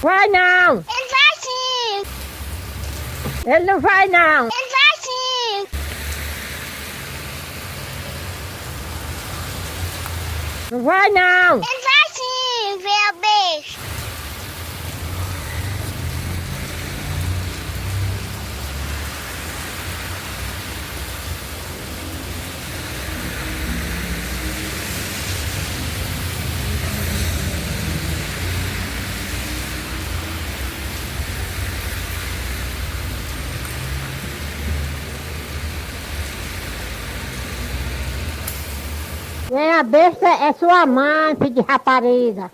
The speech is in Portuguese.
Vai não! Ele vai sim! Ele não vai não! Ele vai sim! Não vai não! Ele vai sim! Vem o beijo! Quem é a besta é sua mãe, filho de rapariga.